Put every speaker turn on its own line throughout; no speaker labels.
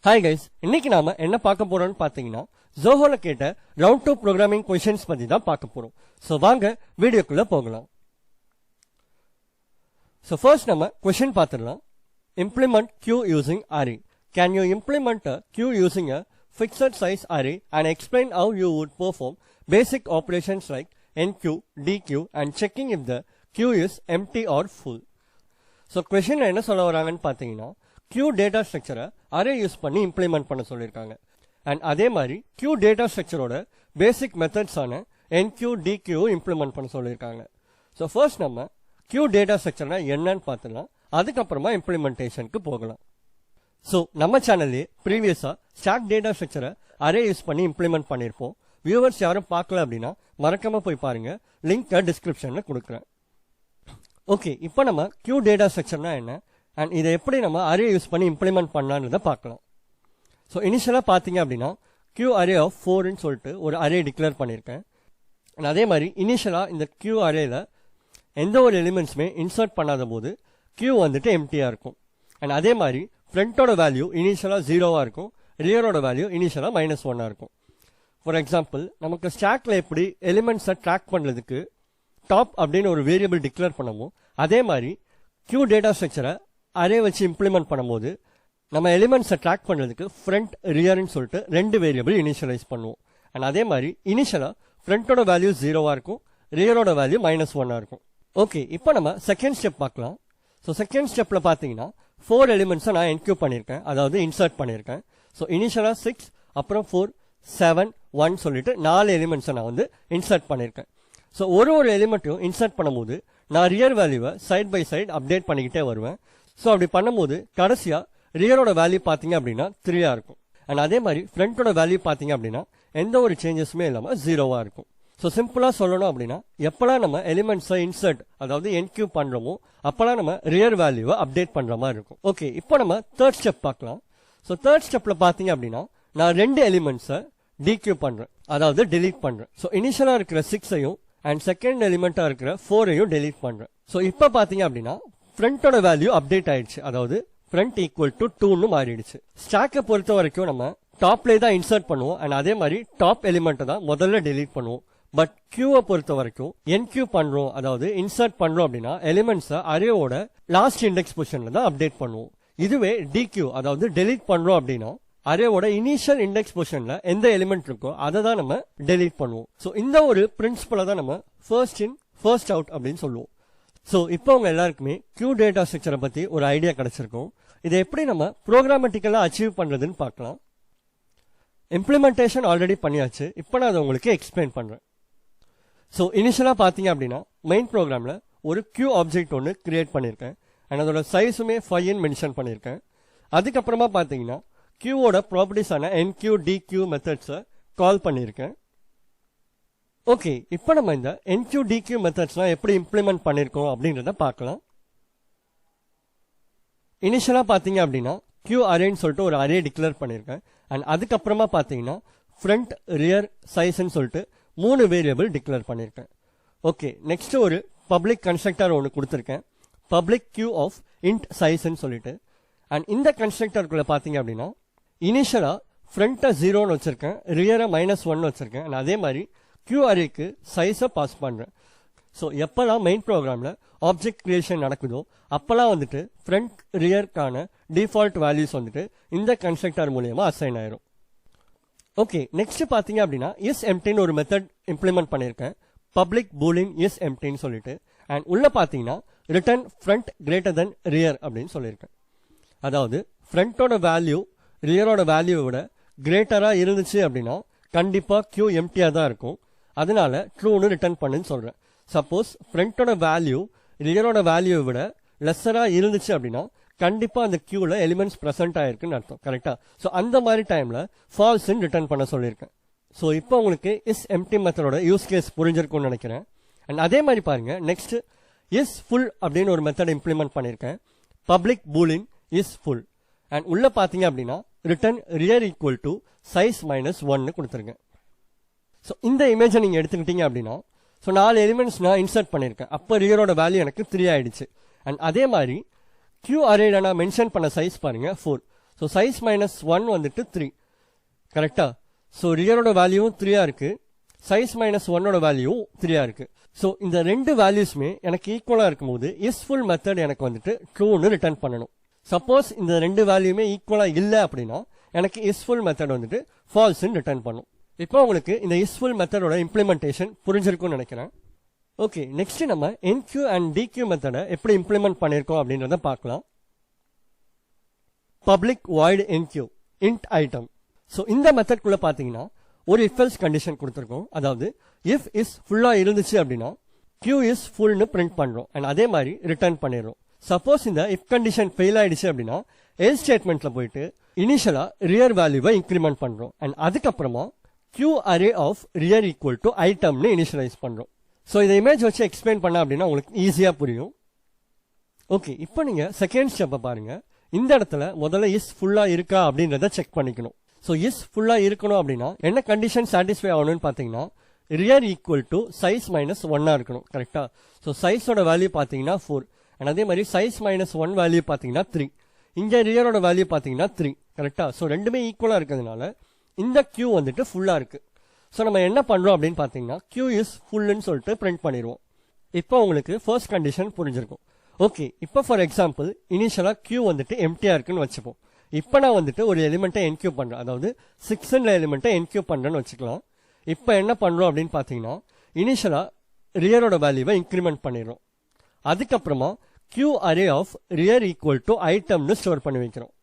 Hi guys, இன்னைக்கு நாம என்ன பார்க்க போறோம்னு பாத்தீங்கன்னா ஜோஹோல கேட்ட ரவுண்ட் 2 ப்ரோக்ராமிங் क्वेश्चंस பத்தி தான் பார்க்க போறோம். சோ வாங்க வீடியோக்குள்ள போகலாம். சோ ஃபர்ஸ்ட் நம்ம क्वेश्चन பார்த்துடலாம். Implement queue using array. Can you implement a queue using a fixed size array and explain how you would perform basic operations like enqueue, dequeue and checking if the queue is empty or full? So question என்ன சொல்ல வராங்கன்னு பாத்தீங்கன்னா queue data structure array use பண்ணி implement பண்ண சொல்லிருக்காங்க. And அதே மாதிரி queue data structureோட பேசிக் methods ஆன enqueue, dequeue இம்ப்ளிமெண்ட் பண்ண சொல்லிருக்காங்க. சோ ஃபர்ஸ்ட் நம்ம queue data structure என்னன்னு பார்த்தலாம். அதுக்கப்புறமா இம்ப்ளிமெண்டேஷனுக்கு போகலாம். சோ நம்ம சேனல்லே ப்ரீவியஸா ஸ்டாக் டேட்டா ஸ்ட்ரக்சரை அரே யூஸ் பண்ணி இம்ப்ளிமெண்ட் பண்ணிருப்போம். வியூவர்ஸ் யாரும் பார்க்கல அப்படின்னா மறக்காம போய் பாருங்க, லிங்க் டிஸ்கிரிப்ஷன்ல கொடுக்குறேன். ஓகே, இப்போ நம்ம queue data structureனா என்ன அண்ட் இதை எப்படி நம்ம அரே யூஸ் பண்ணி இம்ப்ளிமெண்ட் பண்ணலான்றத பார்க்கலாம். ஸோ இனிஷியலாக பார்த்தீங்க அப்படின்னா queue array ஆஃப் 4ன்னு சொல்லிட்டு ஒரு அரே டிக்ளேர் பண்ணியிருக்கேன். அண்ட் அதே மாதிரி இனிஷியலாக இந்த queue அரேல எந்த ஒரு எலிமெண்ட்ஸுமே இன்சர்ட் பண்ணாத போது queue வந்துட்டு எம்டியாக இருக்கும். அண்ட் அதே மாதிரி ஃப்ரண்ட்டோட வேல்யூ இனிஷியலாக 0வா இருக்கும், ரியரோட வேல்யூ இனிஷியலாக -1ஆ இருக்கும். ஃபார் எக்ஸாம்பிள், நமக்கு ஸ்டாக்ல எப்படி எலிமெண்ட்ஸை ட்ராக் பண்ணுறதுக்கு டாப் அப்படின்னு ஒரு வேரியபிள் டிக்ளேர் பண்ணுவோம், அதே மாதிரி queue டேட்டா ஸ்ட்ரக்சரை அரே வச்சு இம்ப்ளிமெண்ட் பண்ணும்போது நம்ம எலிமெண்ட்ஸை ட்ராக் பண்ணுறதுக்கு ஃப்ரண்ட் ரியர்னு சொல்லிட்டு 2 வேரியபிள் இனிஷியலைஸ் பண்ணுவோம். அண்ட் அதே மாதிரி இனிஷியலாக ஃப்ரண்ட்டோட வேல்யூ 0வா இருக்கும், ரியரோட வேல்யூ -1ஆ இருக்கும். ஓகே, இப்போ நம்ம செகண்ட் ஸ்டெப் பார்க்கலாம். ஸோ செகண்ட் ஸ்டெப்ல பார்த்தீங்கன்னா 4 எலிமெண்ட்ஸை நான் என்க்யூ பண்ணியிருக்கேன், அதாவது இன்சர்ட் பண்ணியிருக்கேன். ஸோ இனிஷியலாக 6, அப்புறம் 4, 7, 1 சொல்லிட்டு 4 எலிமெண்ட்ஸை நான் வந்து இன்சர்ட் பண்ணியிருக்கேன். ஸோ ஒரு எலிமெண்ட்டையும் இன்சர்ட் பண்ணும்போது நான் ரியர் வேல்யூவை சைட் பை சைட் அப்டேட் பண்ணிக்கிட்டே வருவேன். ஸோ அப்படி பண்ணும்போது கடைசியா ரியரோட வேல்யூ பார்த்தீங்க அப்படின்னா 3ஆ இருக்கும். அண்ட் அதே மாதிரி ஃப்ரண்ட்டோட வேல்யூ பார்த்தீங்க அப்படின்னா எந்த ஒரு சேஞ்சஸுமே இல்லாமல் 0வா இருக்கும். ஸோ சிம்பிளா சொல்லணும் அப்படின்னா எப்பெல்லாம் நம்ம எலிமெண்ட்ஸை இன்சர்ட் அதாவது என்க்யூ பண்றோமோ அப்பெல்லாம் நம்ம ரியர் வேல்யூவை அப்டேட் பண்ற மாதிரி இருக்கும். ஓகே, இப்போ நம்ம தேர்ட் ஸ்டெப் பார்க்கலாம். ஸோ தேர்ட் ஸ்டெப்ல பார்த்தீங்க அப்படின்னா நான் 2 எலிமெண்ட்ஸை டிக்யூ பண்றேன், அதாவது டெலீட் பண்றேன். ஸோ இனிஷியலா இருக்கிற 6ஐயும் அண்ட் செகண்ட் எலிமெண்டா இருக்கிற 4ஐயும் டெலீட் பண்றேன். ஸோ இப்போ பார்த்தீங்க அப்படின்னா ஃப்ரண்ட்டோட வேல்யூ அப்டேட் ஆயிடுச்சு, அதாவது ஃப்ரண்ட் ஈக்குவல் டு 2ன்னு மாறிடுச்சு. ஸ்டாக்கை பொறுத்த வரைக்கும் நம்ம டாப்லேயே தான் இன்சர்ட் பண்ணுவோம் அண்ட் அதே மாதிரி டாப் எலிமெண்ட்டை தான் முதல்ல டெலீட் பண்ணுவோம். பட் கியூவை பொறுத்த வரைக்கும் என்கியூ பண்றோம், அதாவது இன்சர்ட் பண்றோம் அப்படின்னா எலிமெண்ட்ஸை அரேவோட லாஸ்ட் இண்டெக்ஸ் பொசிஷன்ல தான் அப்டேட் பண்ணுவோம். இதுவே டிக்யூ அதாவது டெலீட் பண்றோம் அப்படின்னா அரேவோட இனிஷியல் இண்டெக்ஸ் பொசிஷன்ல எந்த எலிமெண்ட் இருக்கோ அதை தான் நம்ம டெலீட் பண்ணுவோம். ஸோ இந்த ஒரு பிரின்சிபலை தான் நம்ம ஃபர்ஸ்ட் இன் ஃபர்ஸ்ட் அவுட் அப்படின்னு சொல்லுவோம். ஸோ இப்போ உங்க எல்லாருக்குமே queue டேட்டா ஸ்ட்ரக்சரை பத்தி ஒரு ஐடியா கிடைச்சிருக்கும். இதை எப்படி நம்ம ப்ரோக்ராமட்டிக்கலா அச்சீவ் பண்றதுன்னு பார்க்கலாம். இம்ப்ளிமெண்டேஷன் ஆல்ரெடி பண்ணியாச்சு, இப்போ நான் அதை உங்களுக்கு எக்ஸ்பிளைன் பண்றேன். ஸோ இனிஷியலா பாத்தீங்க அப்படின்னா மெயின் ப்ரோக்ராம்ல ஒரு queue ஆப்ஜெக்ட் ஒன்று கிரியேட் பண்ணியிருக்கேன் அண்ட் அதோட சைஸுமே 5ன்னு மென்ஷன் பண்ணியிருக்கேன். அதுக்கப்புறமா பாத்தீங்கன்னா queueோட ப்ராப்பர்ட்டிஸ் ஆன enqueue, dequeue மெத்தட்ஸை கால் பண்ணியிருக்கேன். ஓகே, இப்போ நம்ம இந்த enqueue, dequeue மெத்தட்ஸ்லாம் எப்படி இம்ப்ளிமெண்ட் பண்ணிருக்கோம் அப்படின்றத பார்க்கலாம். இனிஷியலா பாத்தீங்க அப்படின்னா queue அரேன்னு சொல்லிட்டு ஒரு அரே டிக்ளேர் பண்ணிருக்கேன் அண்ட் அதுக்கப்புறமா பாத்தீங்கன்னா ஃப்ரண்ட், ரியர், சைஸ்ன்னு சொல்லிட்டு 3 வேரியபிள் டிக்ளேர் பண்ணிருக்கேன். ஓகே, நெக்ஸ்ட் ஒரு பப்ளிக் கன்ஸ்ட்ரக்டர் ஒன்று கொடுத்துருக்கேன், பப்ளிக் queue ஆஃப் int sizeன்னு சொல்லிட்டு. அண்ட் இந்த கன்ஸ்ட்ரக்டருக்குள்ள பாத்தீங்க அப்படின்னா இனிஷியலா ஃப்ரண்ட்டை 0ன்னு வச்சிருக்கேன், ரியரை -1 வச்சிருக்கேன் அண்ட் அதே மாதிரி queue அரேக்கு சைஸை பாஸ் பண்றேன். ஸோ எப்பெல்லாம் மெயின் ப்ரோக்ராம்ல ஆப்ஜெக்ட் கிரியேஷன் நடக்குதோ அப்பெல்லாம் வந்துட்டு ஃப்ரண்ட், ரியர்க்கான டிஃபால்ட் வேல்யூஸ் வந்துட்டு இந்த கன்ஸ்ட்ரக்டர் மூலியமா அசைன் ஆயிரும். ஓகே, நெக்ஸ்ட் பாத்தீங்க அப்படின்னா இஸ் எம்டின்னு ஒரு மெத்தட் இம்ப்ளிமெண்ட் பண்ணிருக்கேன், பப்ளிக் பூலின் இஸ் எம்டின்னு சொல்லிட்டு. அண்ட் உள்ள பாத்தீங்கன்னா return front greater than rear அப்படின்னு சொல்லியிருக்கேன். அதாவது ஃப்ரண்டோட வேல்யூ ரியரோட வேல்யூவை விட கிரேட்டரா இருந்துச்சு அப்படின்னா கண்டிப்பா queue எம்டியா தான் இருக்கும், அதனால ட்ரூன்னு ரிட்டர்ன் பண்ணுன்னு சொல்றேன். சப்போஸ் ஃப்ரண்டோட வேல்யூ ரியரோட வேல்யூவை விட லெஸரா இருந்துச்சு அப்படின்னா கண்டிப்பா அந்த queueல எலிமெண்ட்ஸ் பிரசன்ட் ஆயிருக்குன்னு அர்த்தம், கரெக்டா? ஸோ அந்த மாதிரி டைம்ல ஃபால்ஸ்ன்னு ரிட்டர்ன் பண்ண சொல்லியிருக்கேன். ஸோ இப்போ உங்களுக்கு இஸ் எம்டி மெத்தடோட யூஸ் கேஸ் புரிஞ்சிருக்கும்னு நினைக்கிறேன். அண்ட் அதே மாதிரி பாருங்க, நெக்ஸ்ட் இஸ் ஃபுல் அப்படின்னு ஒரு மெத்தட் இம்ப்ளிமெண்ட் பண்ணியிருக்கேன், பப்ளிக் பூலின் இஸ் ஃபுல். அண்ட் உள்ள பாத்தீங்க அப்படின்னா return rear equal to size -1 கொடுத்துருங்க. ஸோ இந்த இமேஜை நீங்க எடுத்துக்கிட்டீங்க அப்படின்னா ஸோ 4 எலிமெண்ட்ஸ் நான் இன்சர்ட் பண்ணியிருக்கேன், அப்போ ரியரோட வேல்யூ எனக்கு 3 ஆயிடுச்சு. அண்ட் அதே மாதிரி queue அரேல நான் மென்ஷன் பண்ண சைஸ் பாருங்க 4. ஸோ சைஸ் மைனஸ் 1 வந்துட்டு 3 கரெக்டா. ஸோ ரியரோட வேல்யூவும் 3 இருக்கு, சைஸ் மைனஸ் 1 வேல்யூ 3 இருக்கு. ஸோ இந்த ரெண்டு வேல்யூஸ்மே எனக்கு ஈக்குவலா இருக்கும்போது இஸ் ஃபுல் மெத்தட் எனக்கு வந்துட்டு ட்ரூன்னு ரிட்டர்ன் பண்ணணும். சப்போஸ் இந்த ரெண்டு வேல்யூமே ஈக்குவலா இல்லை அப்படின்னா எனக்கு இஸ் ஃபுல் மெத்தட் வந்துட்டு ஃபால்ஸ்ன்னு ரிட்டர்ன் பண்ணும். இப்போ உங்களுக்கு இந்த இஸ் ஃபுல் மெத்தடோட இம்ப்ளிமெண்டேஷன் புரிஞ்சிருக்கும்னு நினைக்கிறேன். ஓகே, நெக்ஸ்ட் நம்ம என்கியூ அண்ட் டிகியூ மெத்தடை எப்படி இம்ப்ளிமெண்ட் பண்ணியிருக்கோம் அப்படின்றத பார்க்கலாம். Public void என்கியூ int item. So இந்த மெத்தட்குள்ள பார்த்தீங்கன்னா ஒரு இஃப் எல்ஸ் கண்டிஷன் கொடுத்துருக்கோம். அதாவது இஃப் இஸ் ஃபுல்லா இருந்துச்சு அப்படின்னா கியூ இஸ் ஃபுல்னு பிரிண்ட் பண்றோம் அண்ட் அதே மாதிரி ரிட்டர்ன் பண்ணிடுறோம். சப்போஸ் இந்த இஃப் கண்டிஷன் ஃபெயில் ஆயிடுச்சு அப்படின்னா எல் ஸ்டேட்மெண்ட்ல போயிட்டு இனிஷியலா ரியர் வேல்யூவை இன்க்ரிமெண்ட் பண்றோம் அண்ட் அதுக்கப்புறமா q array of rear equal to ஐட்டம்னு இனிஷியலைஸ் பண்றோம். ஸோ இதை இமேஜ் வச்சு எக்ஸ்பிளைன் பண்ண அப்படின்னா உங்களுக்கு ஈஸியா புரியும். ஓகே, இப்போ நீங்க செகண்ட் ஸ்டெப்பை பாருங்க. இந்த இடத்துல முதல்ல இஸ் ஃபுல்லா இருக்கா அப்படின்றத செக் பண்ணிக்கணும். ஸோ இஸ் ஃபுல்லா இருக்கணும் அப்படின்னா என்ன கண்டிஷன் சாட்டிஸ்ஃபை ஆகணும்னு பார்த்தீங்கன்னா rear equal to size minus 1 இருக்கணும். கரெக்டா. ஸோ சைஸோட வேல்யூ பார்த்தீங்கன்னா 4 அண்ட் அதே மாதிரி சைஸ் மைனஸ் 1 வேல்யூ பார்த்தீங்கன்னா 3. இங்க ரியரோட வேல்யூ பார்த்தீங்கன்னா 3. கரெக்டா. ஸோ ரெண்டுமே ஈக்குவலா இருக்கிறதுனால இந்த கியூ வந்துட்டு ஃபுல்லா இருக்கு. ஸோ நம்ம என்ன பண்றோம் அப்படின்னு பார்த்தீங்கன்னா கியூ இஸ் ஃபுல்லுன்னு சொல்லிட்டு பிரிண்ட் பண்ணிடுவோம். இப்போ உங்களுக்கு ஃபர்ஸ்ட் கண்டிஷன் புரிஞ்சிருக்கும். ஓகே, இப்போ ஃபார் எக்ஸாம்பிள் இனிஷியலா கியூ வந்துட்டு எம்டியா இருக்குன்னு வச்சுப்போம். இப்போ நான் வந்துட்டு ஒரு எலிமெண்ட்டை என்கியூ பண்றேன், அதாவது 6 எலிமெண்ட்டை என்கியூ பண்றேன்னு வச்சுக்கலாம். இப்போ என்ன பண்றோம் அப்படின்னு பார்த்தீங்கன்னா இனிஷியலா ரியரோட வேல்யூவை இன்க்ரிமெண்ட் பண்ணிடுறோம். அதுக்கப்புறமா q array of rear equal to ஐட்டம்னு ஸ்டோர் பண்ணி வைக்கிறோம்.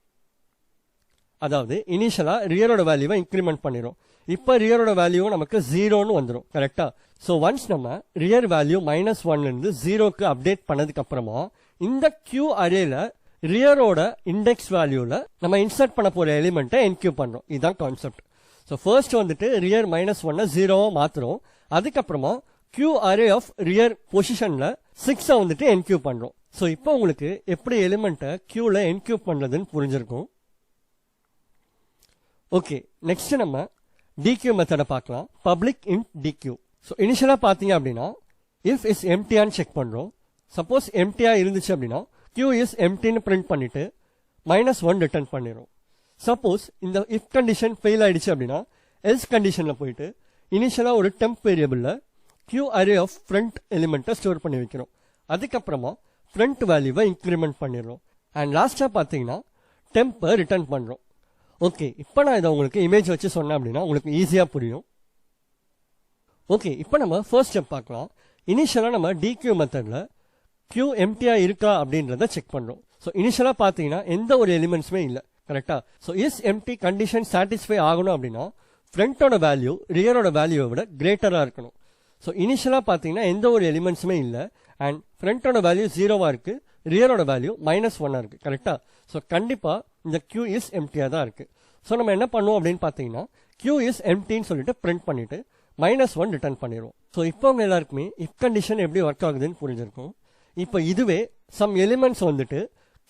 அதாவது இனிஷியலா ரியரோட வேல்யூவை இன்க்ரிமெண்ட் பண்ணிடும். இப்போ ரியரோட வேல்யூ நமக்கு 0ன்னு வந்துடும். கரெக்டா. ஸோ ஒன்ஸ் நம்ம ரியர் வேல்யூ -1 இருந்து 0க்கு அப்டேட் பண்ணதுக்கு அப்புறமா இந்த கியூ அரேல ரியரோட இண்டெக்ஸ் வேல்யூல நம்ம இன்சர்ட் பண்ண போற எலிமெண்ட்டை என்கியூ பண்றோம். இதுதான் கான்செப்ட். ஸோ ஃபர்ஸ்ட் வந்துட்டு ரியர் -1 0வா மாத்துறோம். அதுக்கப்புறமா கியூ அரே ஆஃப் ரியர் பொசிஷன்ல 6 வந்துட்டு என்கியூ பண்றோம். ஸோ இப்போ உங்களுக்கு எப்படி எலிமெண்ட்டை கியூல என்கியூ பண்றதுன்னு புரிஞ்சிருக்கும். ஓகே, நெக்ஸ்ட் நம்ம டிகியூ மெத்தடை பார்க்கலாம். Public int DQ. ஸோ இனிஷியலா பார்த்தீங்க அப்படின்னா இஃப் இஸ் எம்டியான்னு செக் பண்றோம். சப்போஸ் எம்டியா இருந்துச்சு அப்படின்னா கியூ இஸ் எம்டின்னு பிரிண்ட் பண்ணிட்டு -1 ரிட்டர்ன் பண்ணிடும். சப்போஸ் இந்த இஃப் கண்டிஷன் ஃபெயில் ஆயிடுச்சு அப்படின்னா எல்ஸ் கண்டிஷன்ல போயிட்டு இனிஷியலா ஒரு டெம்ப் வேரியபிள்ல கியூ அரே ஆஃப் ஃப்ரண்ட் எலிமெண்ட்டை ஸ்டோர் பண்ணி வைக்கிறோம். அதுக்கப்புறமா ஃப்ரண்ட் வேல்யூவை இன்க்ரிமெண்ட் பண்ணிடுறோம் அண்ட் லாஸ்டா பார்த்தீங்கன்னா டெம்பை ரிட்டர்ன் பண்றோம். ஓகே, இப்போ நான் இதை உங்களுக்கு இமேஜ் வச்சு சொன்னேன் அப்படின்னா உங்களுக்கு ஈஸியா புரியும். ஓகே, இப்போ நம்ம ஃபர்ஸ்ட் ஸ்டெப் பார்க்கலாம். இனிஷியலா நம்ம டிகியூ மெத்தட்ல கியூ எம்டியா இருக்கா அப்படின்றத செக் பண்றோம். ஸோ இனிஷியலா பார்த்தீங்கன்னா எந்த ஒரு எலிமெண்ட்ஸுமே இல்லை. கரெக்டா. So is empty condition satisfy ஆகணும் அப்படின்னா ஃப்ரண்டோட வேல்யூ ரியரோட வேல்யூவை விட கிரேட்டரா இருக்கணும். ஸோ இனிஷியலா பார்த்தீங்கன்னா எந்த ஒரு எலிமெண்ட்ஸுமே இல்லை அண்ட் ஃப்ரண்டோட வேல்யூ 0வா இருக்கு, ரியரோட வேல்யூ -1 இருக்கு. கரெக்டா. ஸோ கண்டிப்பா இந்த கியூ இஸ் எம்டியா தான் இருக்கு. ஸோ நம்ம என்ன பண்ணுவோம் அப்படின்னு பார்த்தீங்கன்னா கியூ இஸ் எம்டின்னு சொல்லிட்டு பிரிண்ட் பண்ணிட்டு -1 ரிட்டர்ன் பண்ணிடுவோம். ஸோ இப்போ உங்க எல்லாருக்குமே இஃப் கண்டிஷன் எப்படி ஒர்க் ஆகுதுன்னு புரிஞ்சிருக்கும். இப்போ இதுவே சம் எலிமெண்ட்ஸ் வந்துட்டு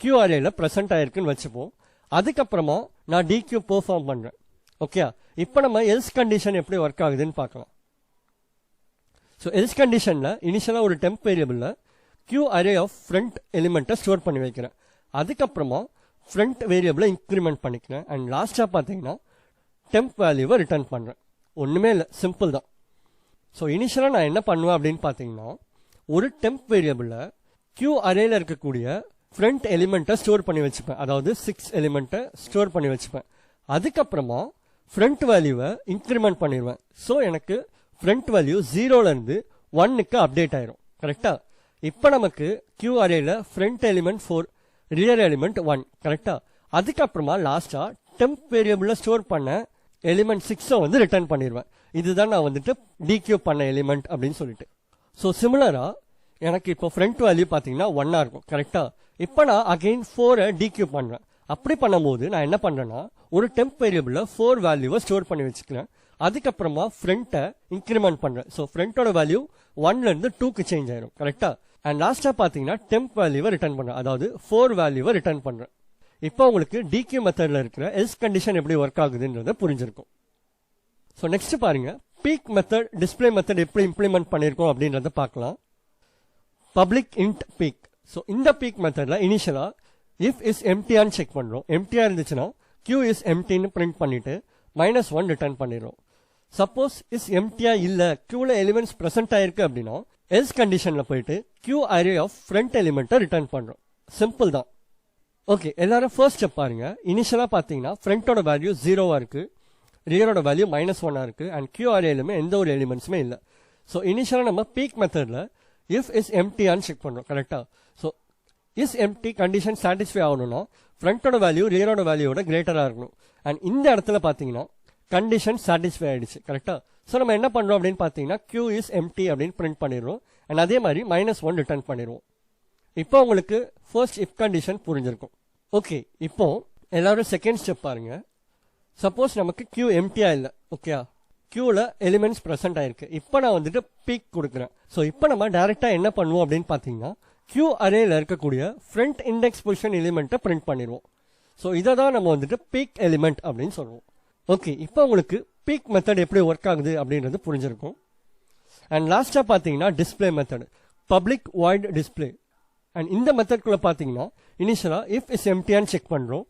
கியூ அரேல பிரசன்ட் ஆயிருக்குன்னு வச்சுப்போம். அதுக்கப்புறமா நான் டிகியூ பெர்ஃபார்ம் பண்றேன். ஓகே, இப்போ நம்ம எல்ஸ் கண்டிஷன் எப்படி ஒர்க் ஆகுதுன்னு பார்க்கலாம். ஸோ எல்ஸ் கண்டிஷன்ல இனிஷியலா ஒரு டெம்ப் வேரியபிள்ல கியூ அரே ஆஃப் ஃப்ரண்ட் எலிமெண்ட்டை ஸ்டோர் பண்ணி வைக்கிறேன். அதுக்கப்புறமா ஃப்ரண்ட் வேரியபிளை இன்க்ரிமெண்ட் பண்ணிக்கிறேன் அண்ட் லாஸ்டா பார்த்தீங்கன்னா டெம்ப் வேல்யூவை ரிட்டர்ன் பண்றேன். ஒண்ணுமே இல்லை, சிம்பிள் தான். ஸோ இனிஷியலா நான் என்ன பண்ணுவேன் அப்படின்னு பார்த்தீங்கன்னா ஒரு டெம்ப் வேரியபிள்ல கியூ அரேல இருக்கக்கூடிய ஃப்ரண்ட் எலிமெண்ட்டை ஸ்டோர் பண்ணி வச்சுப்பேன், அதாவது 6 எலிமெண்ட்டை ஸ்டோர் பண்ணி வச்சுப்பேன். அதுக்கப்புறமா ஃப்ரண்ட் வேல்யூவை இன்க்ரிமெண்ட் பண்ணிடுவேன். ஸோ எனக்கு ஃப்ரண்ட் வேல்யூ 0ல இருந்து 1க்கு அப்டேட் ஆயிரும். கரெக்டா. இப்போ நமக்கு கியூ அரேல ஃப்ரண்ட் எலிமெண்ட் 4, ரியர் எலிமெண்ட் 1. கரெக்டா. அதுக்கப்புறமா லாஸ்டா டெம்ப் வேரியபிள்ல ஸ்டோர் பண்ண எலிமெண்ட் 6 வந்து ரிட்டர்ன் பண்ணிடுவேன். இதுதான் நான் வந்துட்டு டிகியூ பண்ண எலிமெண்ட் அப்படின்னு சொல்லிட்டு. ஸோ சிமிலரா எனக்கு இப்போ ஃப்ரண்ட் வேல்யூ பார்த்தீங்கன்னா 1 இருக்கும். கரெக்டா. இப்போ நான் அகைன் 4 டிகியூ பண்றேன். அப்படி பண்ணும்போது நான் என்ன பண்றேன்னா ஒரு டெம்ப் வேரியபிள்ல 4 வேல்யூவை ஸ்டோர் பண்ணி வச்சுக்கிறேன். அதுக்கப்புறமா ஃப்ரண்ட்டை இன்க்ரிமெண்ட் பண்றேன். ஸோ ஃப்ரண்டோட வேல்யூ 1ல இருந்து 2க்கு சேஞ்ச் ஆயிரும். கரெக்டா. அண்ட் லாஸ்டா பார்த்தீங்கன்னா டெம்ப் வேல்யூவை ரிட்டர்ன் பண்றேன், அதாவது 4 வேல்யூவை ரிட்டர்ன் பண்றேன். இப்போ உங்களுக்கு டிகியூ மெத்தட்ல இருக்கிற எல்ஸ் கண்டிஷன் எப்படி ஒர்க் ஆகுதுன்றத புரிஞ்சிருக்கும். ஸோ நெக்ஸ்ட் பாருங்க, பீக் மெத்தட் டிஸ்பிளே மெத்தட் எப்படி இம்ப்ளிமெண்ட் பண்ணிருக்கோம் அப்படின்றத பார்க்கலாம். Public int peak. ஸோ இந்த பீக் மெத்தட்ல இனிஷியலா if is empty-ஆன்னு செக் பண்றோம். empty-ஆ இருந்துச்சுன்னா q is empty-ன்னு print பண்ணிட்டு -1 ரிட்டர்ன் பண்ணிடுறோம். சப்போஸ் is empty-ஆ இல்ல qல எலிமெண்ட்ஸ் பிரசன்ட் ஆயிருக்கு அப்படின்னா else கண்டிஷன்ல போயிட்டு q array of front எலிமெண்ட்டை ரிட்டர்ன் பண்றோம். சிம்பிள் தான். ஓகே, எல்லாரும் ஃபர்ஸ்ட் ஸ்டெப் பாருங்க. இனிஷியலா பாத்தீங்கன்னா ஃப்ரண்டோட வேல்யூ 0வா இருக்கு, ரியரோட வேல்யூ -1ஆ இருக்கு, அண்ட் q அரேலுமே எந்த ஒரு எலிமெண்ட்ஸுமே இல்ல. ஸோ இனிஷியலா நம்ம பீக் மெத்தட்ல if is empty-ஆன்னு செக் பண்றோம். கரெக்டா? So is empty condition satisfy ஆகணும்னா ஃப்ரண்டோட வேல்யூ ரியரோட வேல்யூவோட கிரேட்டரா இருக்கணும். அண்ட் இந்த இடத்துல பாத்தீங்கன்னா கண்டிஷன் சாட்டிஸ்ஃபை ஆயிடுச்சு. கரெக்டா? ஸோ நம்ம என்ன பண்றோம் அப்படின்னு பாத்தீங்கன்னா q is empty அப்படின்னு பிரிண்ட் பண்ணிடுறோம். அண்ட் அதே மாதிரி -1 ரிட்டர்ன் பண்ணிடுவோம். இப்போ உங்களுக்கு ஃபர்ஸ்ட் இஃப் கண்டிஷன் புரிஞ்சிருக்கும். ஓகே, இப்போ எல்லாரும் செகண்ட் ஸ்டெப் பாருங்க. சப்போஸ் நமக்கு q எம்டியா இல்ல, ஓகே, qல எலிமெண்ட்ஸ் பிரசன்ட் ஆயிருக்கு. இப்போ நான் வந்துட்டு பீக் கொடுக்குறேன். ஸோ இப்போ நம்ம டைரக்டா என்ன பண்ணுவோம் அப்படின்னு பாத்தீங்கன்னா q அரேல இருக்கக்கூடிய ஃப்ரண்ட் இண்டெக்ஸ் பொசிஷன் எலிமெண்ட்டை பிரிண்ட் பண்ணிடுவோம். ஸோ இதை தான் நம்ம வந்துட்டு பீக் எலிமெண்ட் அப்படின்னு சொல்லுவோம். ஓகே, இப்போ உங்களுக்கு பீக் மெத்தட் எப்படி ஒர்க் ஆகுது அப்படின்றது புரிஞ்சிருக்கும். அண்ட் லாஸ்டா பாத்தீங்கன்னா display method, public void display. And இந்த மெத்தட்குள்ள பாத்தீங்கன்னா இனிஷியலா if is empty-ஆன்னு செக் பண்றோம்.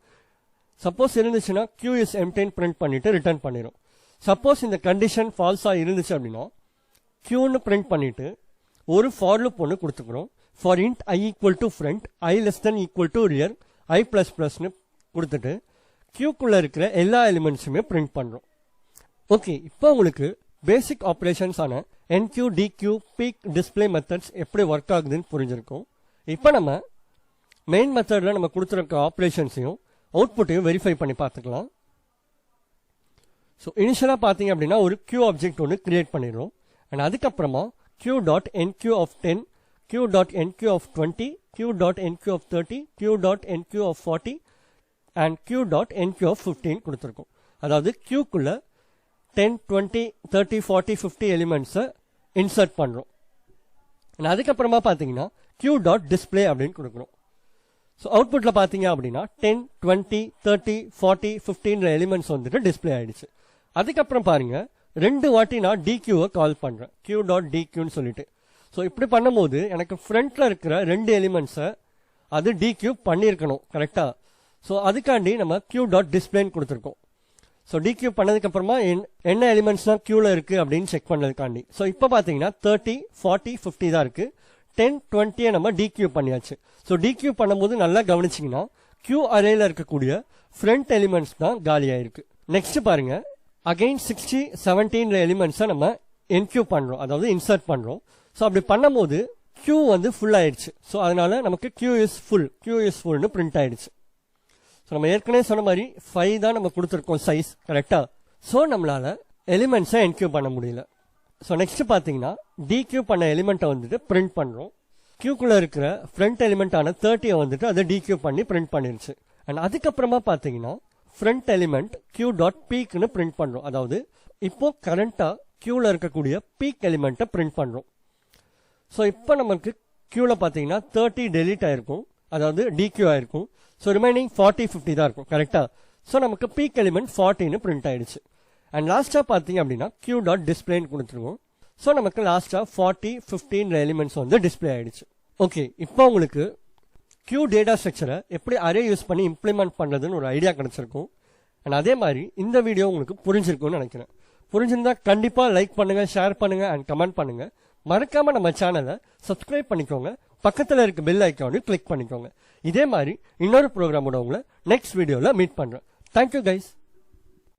சப்போஸ் இருந்துச்சுன்னா q is empty-ன்னு பிரிண்ட் பண்ணிட்டு ரிட்டர்ன் பண்ணிடும். சப்போஸ் இந்த கண்டிஷன் ஃபால்ஸா இருந்துச்சு அப்படின்னா qன்னு பிரிண்ட் பண்ணிட்டு ஒரு ஃபார் லூப் ஒன்று கொடுத்துக்கிறோம். For int I equal to front, I less than equal to rear, I plus plusன்னு கொடுத்துட்டு qக்குள்ள இருக்கிற எல்லா எலிமெண்ட்ஸுமே பிரிண்ட் பண்றோம். ஓகே, இப்போ உங்களுக்கு பேசிக் ஆப்ரேஷன்ஸ் ஆன nq, dq, peek, display methods எப்படி ஒர்க் ஆகுதுன்னு புரிஞ்சிருக்கும். இப்போ நம்ம மெயின் மெத்தட்ல நம்ம கொடுத்துருக்க ஆப்ரேஷன்ஸையும் அவுட்புட்டையும் வெரிஃபை பண்ணி பார்த்துக்கலாம். ஸோ இனிஷியலா பார்த்தீங்க அப்படின்னா ஒரு q ஆப்ஜெக்ட் ஒன்று கிரியேட் பண்ணிடுறோம். அண்ட் அதுக்கப்புறமா q.nq of 10, q.nq of 20, q.nq of 30, q.nq of 40 and q.nq of 15 கொடுத்துருக்கோம். அதாவது qக்குள்ள 10, 20, 30, 40, 50 எலிமெண்ட்ஸை இன்சர்ட் பண்றோம். அதுக்கப்புறமா பார்த்தீங்கன்னா q.display அப்படின்னு கொடுக்குறோம். ஸோ அவுட்புட்ல பார்த்தீங்க அப்படின்னா 10, 20, 30, 40, 15 எலிமெண்ட்ஸ் வந்துட்டு டிஸ்பிளே ஆயிடுச்சு. அதுக்கப்புறம் பாருங்க, 2 வாட்டி நான் dqவை கால் பண்றேன், q.dqன்னு சொல்லிட்டு. ஸோ இப்படி பண்ணும்போது எனக்கு ஃப்ரண்ட்ல இருக்கிற 2 எலிமெண்ட்ஸை அது dq பண்ணியிருக்கணும். கரெக்டா? ஸோ அதுக்காண்டி நம்ம q.displayன்னு கொடுத்துருக்கோம். ஸோ dq பண்ணதுக்கு அப்புறமா என்ன எலிமெண்ட்ஸ் தான் qல இருக்கு அப்படின்னு செக் பண்ணதுக்காண்டி. ஸோ இப்போ பார்த்தீங்கன்னா 30, 40, 50 தான் இருக்கு. 10, 20 நம்ம dq பண்ணியாச்சு. ஸோ dq பண்ணும்போது நல்லா கவனிச்சிங்கன்னா q அரேல இருக்கக்கூடிய ஃப்ரண்ட் எலிமெண்ட்ஸ் தான் காலியாயிருக்கு. நெக்ஸ்ட் பாருங்க, அகைன் 60, 17 எலிமெண்ட்ஸை நம்ம என்q பண்றோம், அதாவது இன்சர்ட் பண்றோம். ஸோ அப்படி பண்ணும்போது q வந்து ஃபுல் ஆயிடுச்சு. ஸோ அதனால நமக்கு q is fullனு பிரிண்ட் ஆயிடுச்சு. ஸோ நம்ம ஏற்கனவே சொன்ன மாதிரி 5 தான் நம்ம கொடுத்துருக்கோம் சைஸ். கரெக்டா? ஸோ நம்மளால எலிமெண்ட்ஸை என்q பண்ண முடியல. ஸோ நெக்ஸ்ட் பார்த்தீங்கன்னா dq பண்ண எலிமெண்ட்டை வந்துட்டு பிரிண்ட் பண்றோம். qக்குள்ள இருக்கிற ஃப்ரண்ட் எலிமெண்ட்-ஆன 30 வந்துட்டு அதை dq பண்ணி பிரிண்ட் பண்ணிருச்சு. அண்ட் அதுக்கப்புறமா பார்த்தீங்கன்னா ஃப்ரண்ட் எலிமெண்ட் q.peekன்னு பிரிண்ட் பண்றோம். அதாவது இப்போ கரண்டா qல இருக்கக்கூடிய பீக் எலிமெண்ட்டை பிரிண்ட் பண்றோம். ஸோ இப்போ நமக்கு qல பார்த்தீங்கன்னா 30 டெலீட் ஆயிருக்கும், அதாவது dq ஆயிருக்கும். ஸோ ரிமைனிங் 40, 50 தான் இருக்கும். கரெக்டா? ஸோ நமக்கு பீக் எலிமெண்ட் 40ன்னு பிரிண்ட் ஆயிடுச்சு. அண்ட் லாஸ்டா பார்த்தீங்க அப்படின்னா q.displayன்னு கொடுத்துருவோம். ஸோ நமக்கு லாஸ்டா 40, 15 எலிமெண்ட்ஸ் வந்து டிஸ்பிளே ஆயிடுச்சு. ஓகே, இப்போ உங்களுக்கு q டேட்டா ஸ்ட்ரக்சரை எப்படி அரே யூஸ் பண்ணி இம்ப்ளிமெண்ட் பண்றதுன்னு ஒரு ஐடியா கிடைச்சிருக்கும். அண்ட் அதே மாதிரி இந்த வீடியோ உங்களுக்கு புரிஞ்சிருக்கும்னு நினைக்கிறேன். புரிஞ்சிருந்தா கண்டிப்பா லைக் பண்ணுங்க, ஷேர் பண்ணுங்க அண்ட் கமெண்ட் பண்ணுங்க. மறக்காம நம்ம சேனலை சப்ஸ்கிரைப் பண்ணிக்கோங்க. பக்கத்துல இருக்க பெல் ஐக்கானையும் கிளிக் பண்ணிக்கோங்க. இதே மாதிரி இன்னொரு ப்ரோக்ராமோட உங்களை நெக்ஸ்ட் வீடியோல மீட் பண்றேன். Thank you guys.